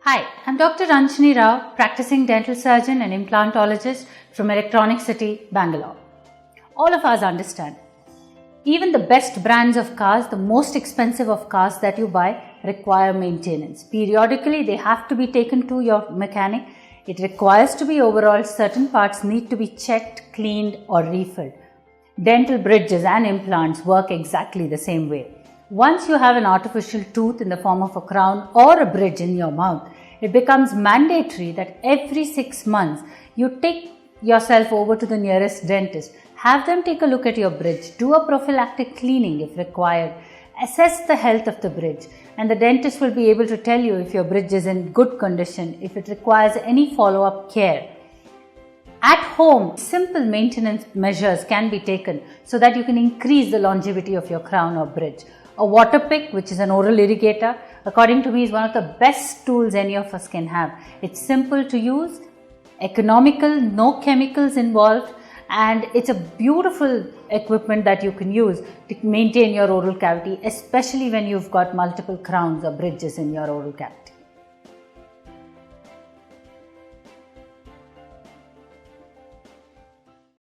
Hi, I'm Dr. Ranjani Rao, practicing dental surgeon and implantologist from Electronic City, Bangalore. All of us understand, even the best brands of cars, the most expensive of cars that you buy, require maintenance. Periodically, they have to be taken to your mechanic. It requires to be overhauled. Certain parts need to be checked, cleaned, or refilled. Dental bridges and implants work exactly the same way. Once you have an artificial tooth in the form of a crown or a bridge in your mouth, it becomes mandatory that every 6 months you take yourself over to the nearest dentist, have them take a look at your bridge, do a prophylactic cleaning if required, assess the health of the bridge, and the dentist will be able to tell you if your bridge is in good condition, if it requires any follow-up care. At home, simple maintenance measures can be taken so that you can increase the longevity of your crown or bridge. A water pick, which is an oral irrigator, according to me is one of the best tools any of us can have. It's simple to use, economical, no chemicals involved, and it's a beautiful equipment that you can use to maintain your oral cavity, especially when you've got multiple crowns or bridges in your oral cavity.